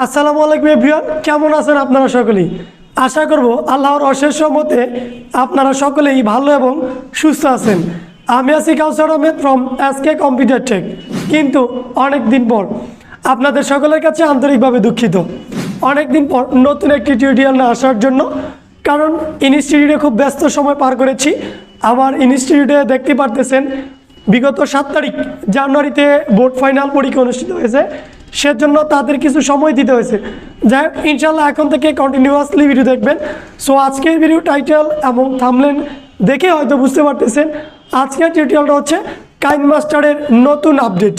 আসসালামু আলাইকুম এভরিওয়ান, কেমন আছেন আপনারা সকলেই? আশা করব আল্লাহর অশেষ রহমতে আপনারা সকলেই ভালো এবং সুস্থ আছেন। আমি আছি Kawsar Ahmed from SK computer tech. কিন্তু অনেক দিন পর আপনাদের সকলের কাছে আন্তরিকভাবে দুঃখিত, অনেক দিন পর নতুন একটি টিউটোরিয়াল না আসার জন্য। কারণ ইনস্টিটিউটে খুব ব্যস্ত সময় পার করেছি। আমার ইনস্টিটিউটে দেখতে পারতেছেন বিগত 7 তারিখ জানুয়ারিতে বোর্ড ফাইনাল পরীক্ষা অনুষ্ঠিত হয়েছে, সেজন্য তাদের কিছু সময় দিতে হয়েছে। যাই হোক, ইনশাল্লাহ এখন থেকে কন্টিনিউয়াসলি ভিডিও দেখবেন। সো আজকের ভিডিও টাইটেল এবং থাম্বনেল দেখে হয়তো বুঝতে পারতেছেন আজকের টিউটোরিয়ালটা হচ্ছে কাইনমাস্টারের নতুন আপডেট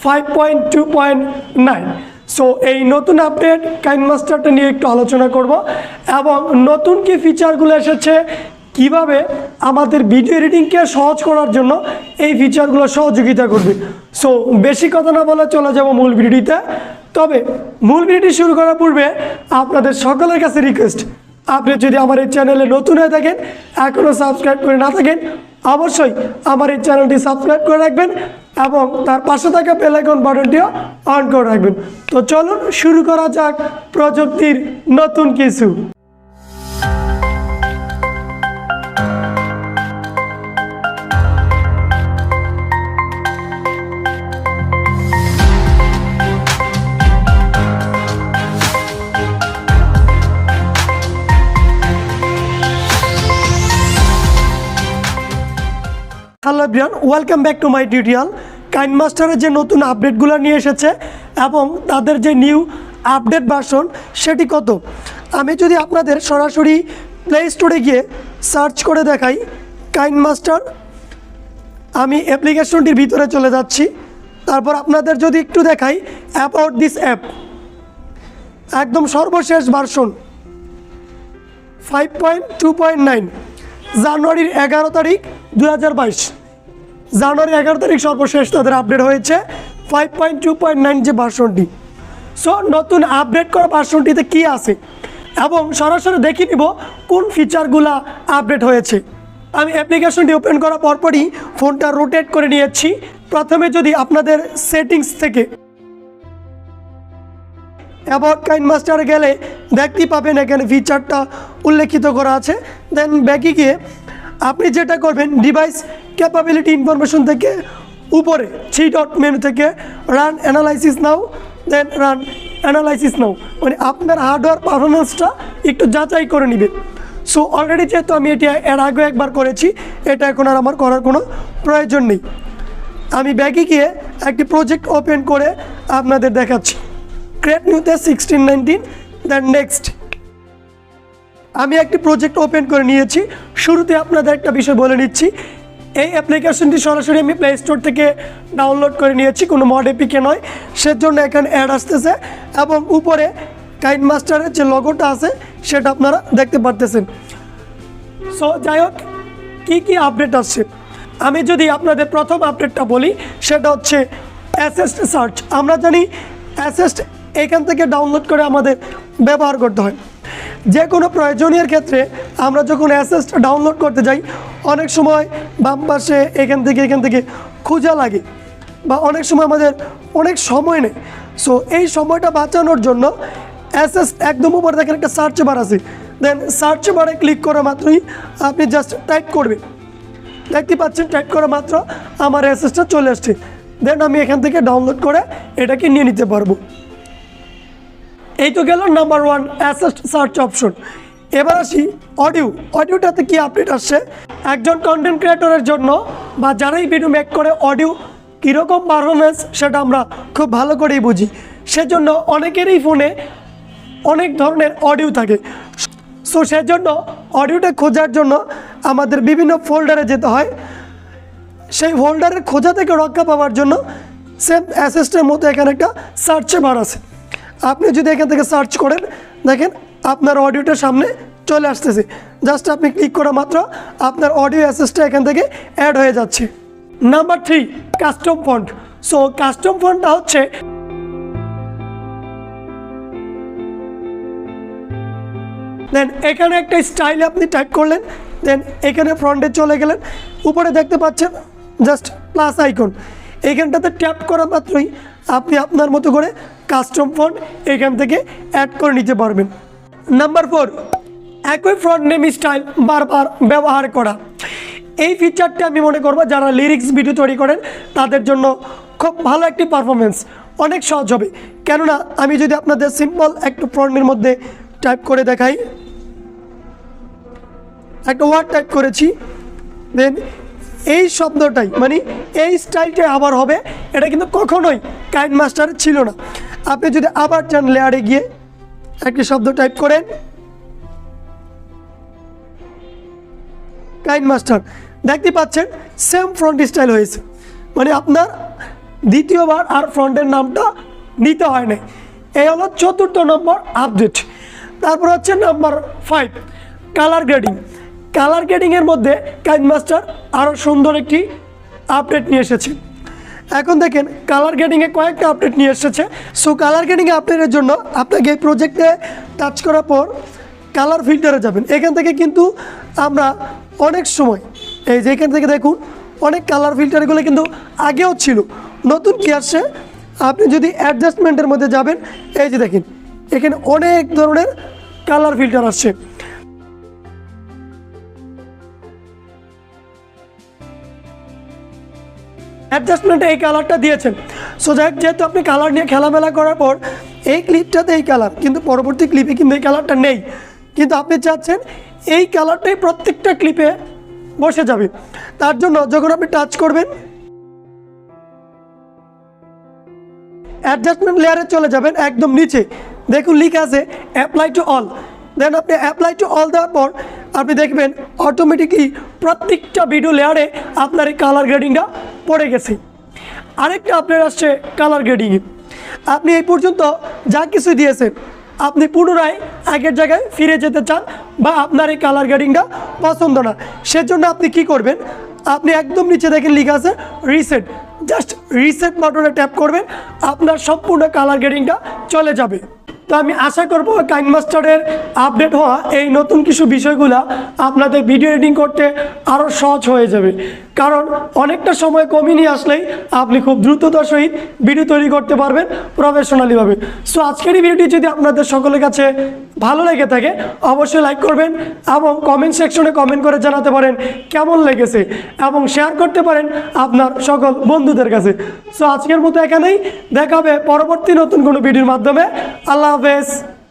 5.2.9। সো এই নতুন আপডেট কাইনমাস্টারটা নিয়ে একটু আলোচনা করব এবং নতুন কি ফিচারগুলো এসেছে, কিভাবে আমাদের ভিডিও এডিটিংকে সহজ করার জন্য এই ফিচারগুলো সহযোগিতা করবে। সো বেশি কথা না বলে চলে যাব মূল ভিডিওতে। তবে মূল ভিডিওটি শুরু করার পূর্বে আপনাদের সকলের কাছে রিকোয়েস্ট, আপনি যদি আমার এই চ্যানেলে নতুন হয়ে থাকেন, এখনও সাবস্ক্রাইব করে না থাকেন, অবশ্যই আমার এই চ্যানেলটি সাবস্ক্রাইব করে রাখবেন এবং তার পাশে থাকা বেল আইকন বাটনটিও অন করে রাখবেন। তো চলুন শুরু করা যাক প্রযুক্তির নতুন কিছু। Hello everyone, welcome back to my tutorial. কাইনমাস্টারের যে নতুন আপডেটগুলো নিয়ে এসেছে এবং তাদের যে নিউ আপডেট ভার্সন সেটি কত, আমি যদি আপনাদের সরাসরি প্লে স্টোরে গিয়ে সার্চ করে দেখাই কাইনমাস্টার, আমি অ্যাপ্লিকেশনটির ভিতরে চলে যাচ্ছি। তারপর আপনাদের যদি একটু দেখাই অ্যাবাউট দিস অ্যাপ, একদম সর্বশেষ ভার্সন 5.2.9, জানুয়ারির 11 তারিখ 2022, জানুয়ারি 11 তারিখ সর্বশেষ তাদের আপডেট হয়েছে 5.2.9 যে ভার্সনটি। সো নতুন আপডেট করা ভার্সনটিতে কি আছে এবং সরাসরি দেখে নিব কোন ফিচারগুলো আপডেট হয়েছে। আমি অ্যাপ্লিকেশনটি ওপেন করার পরপরই ফোনটা রোটেট করে নিয়েছি। প্রথমে যদি আপনাদের সেটিংস থেকে অ্যাবাউট কাইনমাস্টারে গেলে দেখতে পাবেন এখানে ফিচারটা উল্লেখিত করা আছে। দেন ব্যাকে গিয়ে আপনি যেটা করবেন, ডিভাইস ক্যাপাবিলিটি ইনফরমেশন থেকে উপরে 3 ডট মেনু থেকে রান অ্যানালাইসিস নাও, দেন রান অ্যানালাইসিস নাও, মানে আপনার হার্ডওয়্যার পারফরমেন্সটা একটু যাচাই করে নেবেন। সো অলরেডি যেহেতু আমি এটি এর আগে একবার করেছি, এটা এখন আর আমার করার কোনো প্রয়োজন নেই। আমি ব্যাকে গিয়ে একটি প্রজেক্ট ওপেন করে আপনাদের দেখাচ্ছি। ক্রিয়েট নিউতে 1619, দেন নেক্সট। আমি একটি প্রজেক্ট ওপেন করে নিয়েছি। শুরুতে আপনাদের একটা বিষয় বলে নিচ্ছি, এই অ্যাপ্লিকেশনটি সরাসরি আমি প্লে স্টোর থেকে ডাউনলোড করে নিয়েছি, কোনো মড এপিকে নয়। সেজন্য এখানে অ্যাড আসতেছে এবং উপরে কাইনমাস্টারের যে লোগোটা আছে সেটা আপনারা দেখতে পারতেছেন। সো যাই হোক, কী কী আপডেট আসছে, আমি যদি আপনাদের প্রথম আপডেটটা বলি, সেটা হচ্ছে অ্যাসেস্ট সার্চ। আমরা জানি অ্যাসেস্ট এখান থেকে ডাউনলোড করে আমাদের ব্যবহার করতে হয়। যে কোনো প্রয়োজনীয় ক্ষেত্রে আমরা যখন অ্যাসেস্ট ডাউনলোড করতে যাই, অনেক সময় বাম পাশে এখান থেকে খোঁজা লাগে বা অনেক সময় আমাদের অনেক সময় নেই। সো এই সময়টা বাঁচানোর জন্য অ্যাসেস্ট একদম উপরে দেখেন একটা সার্চ বার আছে, দেন সার্চ বারে ক্লিক করা মাত্রই আপনি জাস্ট টাইপ করবেন, দেখতে পাচ্ছেন টাইপ করা মাত্র আমার অ্যাসেস্টটা চলে আসছে। দেন আমি এখান থেকে ডাউনলোড করে এটাকে নিয়ে নিতে পারবো। এই তো গেল নাম্বার 1 অ্যাসেস্ট সার্চ অপশন। এবার আসি অডিওটাতে কি আপডেট আসছে। একজন কন্টেন্ট ক্রিয়েটরের জন্য বা যারাই ভিডিও মেক করে অডিও কীরকম পারফরমেন্স সেটা আমরা খুব ভালো করেই বুঝি। সেজন্য অনেকেরই ফোনে অনেক ধরনের অডিও থাকে। সো সেজন্য অডিওটা খোঁজার জন্য আমাদের বিভিন্ন ফোল্ডারে যেতে হয়। সেই ফোল্ডারের খোঁজা থেকে রক্ষা পাওয়ার জন্য সেম অ্যাসেস্টের মতো এখানে একটা সার্চ বার আছে। আপনি যদি এখান থেকে সার্চ করেন, দেখেন আপনার অডিওটা সামনে চলে আসতেছে। জাস্ট আপনি ক্লিক করা মাত্র আপনার অডিও অ্যাসেসটা এখান থেকে অ্যাড হয়ে যাচ্ছে। Number 3 custom font. So custom ফন্টটা হচ্ছে দেন এখানে একটা স্টাইল আপনি টাইপ করলেন, দেন এখানে ফ্রন্টে চলে গেলেন, উপরে দেখতে পাচ্ছেন জাস্ট প্লাস আইকন, এইখানটাতে ট্যাপ করা মাত্রই আপনি আপনার মতো করে কাস্টম ফন্ট এখান থেকে অ্যাড করে নিতে পারবেন। নাম্বার 4, একই ফ্রন্ট নেম স্টাইল বারবার ব্যবহার করা। এই ফিচারটা আমি মনে করবো যারা লিরিক্স ভিডিও তৈরি করেন তাদের জন্য খুব ভালো একটি পারফরমেন্স, অনেক সহজ হবে। কেননা আমি যদি আপনাদের সিম্পল একটু ফ্রন্টের মধ্যে টাইপ করে দেখাই, একটা ওয়ার্ড টাইপ করেছি, দেন এই শব্দটাই মানে এই স্টাইলটাই আবার হবে, এটা কিন্তু কখনোই কাইনমাস্টার ছিল না। আপনি যদি আবার চান লেয়ারে গিয়ে একটি শব্দ টাইপ করেন কাইনমাস্টার, দেখতে পাচ্ছেন সেম ফ্রন্ট স্টাইল হয়েছে, মানে আপনার দ্বিতীয়বার আর ফ্রন্টের নামটা নিতে হয় না। এই হলো 4র্থ নম্বর আপডেট। তারপর হচ্ছে নাম্বার 5, কালার গ্রেডিং। কালার গ্রেডিংয়ের মধ্যে কাইনমাস্টার আরও সুন্দর একটি আপডেট নিয়ে এসেছে। এখন দেখেন কালার গ্রেডিংয়ে কয়েকটা আপডেট নিয়ে এসেছে। সো কালার গ্রেডিংয়ে আপডেটের জন্য আপনাকে এই প্রজেক্টে টাচ করার পর কালার ফিল্টারে যাবেন। এখান থেকে কিন্তু আমরা অনেক সময় এই যে এখান থেকে দেখুন অনেক কালার ফিল্টারগুলো কিন্তু আগেও ছিল, নতুন কি আসছে, আপনি যদি অ্যাডজাস্টমেন্টের মধ্যে যাবেন এই যে দেখেন এখানে অনেক ধরনের কালার ফিল্টার আসছে। অ্যাডজাস্টমেন্টে এই কালারটা দিয়েছেন। সো যেহেতু আপনি কালার নিয়ে খেলামেলা করার পর এই ক্লিপটাতে এই কালার, কিন্তু পরবর্তী ক্লিপে কিন্তু এই কালারটা নেই, কিন্তু আপনি চাচ্ছেন এই কালারটাই প্রত্যেকটা ক্লিপে বসে যাবে। তার জন্য যখন আপনি টাচ করবেন অ্যাডজাস্টমেন্ট লেয়ারে চলে যাবেন, একদম নিচে দেখুন লিখা আছে অ্যাপ্লাই টু অল। দেন আপনি অ্যাপ্লাই টু অল দেওয়ার পর আপনি দেখবেন অটোমেটিকলি প্রত্যেকটা ভিডিও লেয়ারে আপনার এই কালার গ্রেডিংটা পড়ে গেছে। আরেকটা আপডেট আসছে কালার গ্রেডিংয়ে। আপনি এই পর্যন্ত যা কিছু দিয়েছেন, আপনি পুনরায় আগের জায়গায় ফিরে যেতে চান বা আপনার এই কালার গ্রেডিংটা পছন্দ না, সেজন্য আপনি কি করবেন, আপনি একদম নিচে দেখেন লেখা আছে রিসেট, জাস্ট রিসেট বাটনে ট্যাপ করবেন, আপনার সম্পূর্ণ কালার গ্রেডিংটা চলে যাবে। তো আমি আশা করব কাইনমাস্টারের আপডেট হওয়া এই নতুন কিছু বিষয়গুলো আপনাদের ভিডিও এডিটিং করতে আরও সহজ হয়ে যাবে, কারণ অনেকটা সময় কমিয়ে নিয়ে আসলেই আপনি খুব দ্রুততার সহিত ভিডিও তৈরি করতে পারবেন প্রফেশনালিভাবে। সো আজকের এই ভিডিওটি যদি আপনাদের সকলের কাছে ভালো লেগে থাকে অবশ্যই লাইক করবেন এবং কমেন্ট সেকশনে কমেন্ট করে জানাতে পারেন কেমন লেগেছে এবং শেয়ার করতে পারেন আপনার সকল বন্ধুদের কাছে। সো আজকের মতো এখানেই, দেখা হবে পরবর্তী নতুন কোনো ভিডিওর মাধ্যমে। আল্লাহ হাফেজ।